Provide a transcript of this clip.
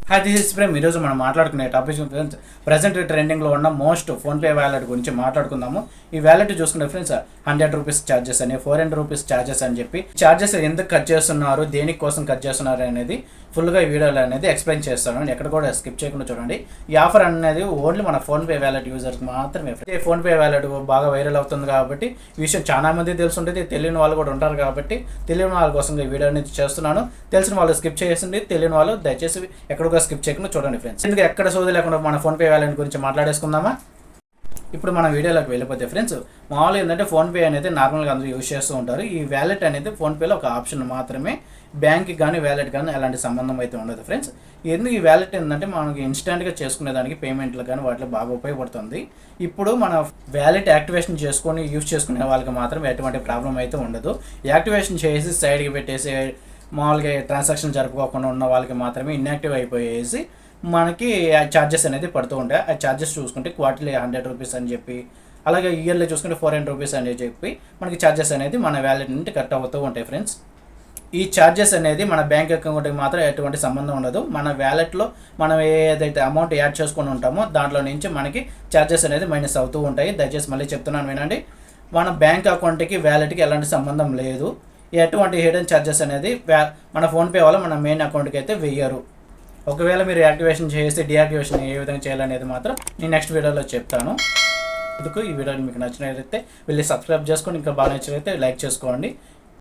Hi this is Prem. ఈరోజు మనం మాట్లాడుకునే టాపిక్ ప్రజెంట్ ట్రెండింగ్లో ఉన్న మోస్ట్ ఫోన్పే వ్యాలెట్ గురించి మాట్లాడుకుందాము. ఈ వ్యాలెట్ చూసుకుంటే ఫ్రెండ్స్ 100 రూపీస్ ఛార్జెస్ అని 400 రూపీస్ ఛార్జెస్ అని చెప్పి ఛార్జెస్ ఎందుకు కట్ చేస్తున్నారు, దేనికోసం కట్ చేస్తున్నారు అనేది ఫుల్గా ఈ వీడియోలో అనేది ఎక్స్ప్లెయిన్ చేస్తాను. ఎక్కడ కూడా స్కిప్ చేయకుండా చూడండి. ఈ ఆఫర్ అనేది ఓన్లీ మన ఫోన్పే వ్యాలెట్ యూజర్కి మాత్రమే. ఫోన్పే వ్యాలెట్ బాగా వైరల్ అవుతుంది కాబట్టి ఈ విషయం చాలా మంది తెలుసుంటుంది, తెలియని వాళ్ళు కూడా ఉంటారు కాబట్టి తెలియని వాళ్ళ కోసం ఈ వీడియో అనేది చేస్తున్నాను. తెలిసిన వాళ్ళు స్కిప్ చేసింది, తెలియని వాళ్ళు దయచేసి ఎక్కడ స్కిప్ చేయకుండా చూడండి ఫ్రెండ్స్. ఎందుకు ఎక్కడ సోది లేకుండా మన ఫోన్పే వ్యాలెట్ గురించి మాట్లాడేసుకుందామా. ఇప్పుడు మన వీడియోలోకి వెళ్ళిపోతే ఫ్రెండ్స్, మామూలుగా ఏంటంటే ఫోన్పే అనేది నార్మల్గా అందరూ యూజ్ చేస్తూ ఉంటారు. ఈ వ్యాలెట్ అనేది ఫోన్పేలో ఒక ఆప్షన్ మాత్రమే, బ్యాంక్కి కానీ వ్యాలెట్ కానీ ఎలాంటి సంబంధం అయితే ఉండదు ఫ్రెండ్స్. ఎందుకు ఈ వ్యాలెట్ ఏంటంటే మనకి ఇన్స్టెంట్గా చేసుకునేదానికి పేమెంట్లు కానీ వాటిలో బాగా ఉపయోగపడుతుంది. ఇప్పుడు మన వ్యాలెట్ యాక్టివేషన్ చేసుకొని యూజ్ చేసుకునే వాళ్ళకి మాత్రం ఎటువంటి ప్రాబ్లం అయితే ఉండదు. యాక్టివేషన్ చేసి సైడ్కి పెట్టేసి మామూలుగా ట్రాన్సాక్షన్ జరుపుకోకుండా ఉన్న వాళ్ళకి మాత్రమే ఇన్యాక్టివ్ అయిపోయేసి మనకి ఛార్జెస్ అనేది పడుతూ ఉంటాయి. ఆ ఛార్జెస్ చూసుకుంటే క్వార్టర్లీ 100 రూపీస్ అని చెప్పి, అలాగే ఇయర్లీ చూసుకుంటే 400 రూపీస్ అని చెప్పి మనకి ఛార్జెస్ అనేది మన వ్యాలెట్ నుండి కట్ అవుతూ ఉంటాయి ఫ్రెండ్స్. ఈ ఛార్జెస్ అనేది మన బ్యాంక్ అకౌంట్కి మాత్రం ఎటువంటి సంబంధం ఉండదు. మన వ్యాలెట్లో మనం ఏదైతే అమౌంట్ యాడ్ చేసుకొని ఉంటామో దాంట్లో నుంచి మనకి ఛార్జెస్ అనేది మైనస్ అవుతూ ఉంటాయి. దయచేసి మళ్ళీ చెప్తున్నాను వినండి, మన బ్యాంక్ అకౌంట్కి వ్యాలెట్కి ఎలాంటి సంబంధం లేదు. ఎటువంటి హిడెన్ ఛార్జెస్ అనేది మన ఫోన్పే వల్ల మన మెయిన్ అకౌంట్కి అయితే వెయ్యరు. ఒకవేళ మీరు యాక్టివేషన్ చేస్తే డియాక్టివేషన్ ఏ విధంగా చేయాలనేది మాత్రం నేను నెక్స్ట్ వీడియోలో చెప్తాను. అందుకు ఈ వీడియో మీకు నచ్చినట్లయితే వెళ్ళి సబ్స్క్రైబ్ చేసుకొని, ఇంకా బాగా నచ్చినట్లయితే లైక్ చేసుకోండి.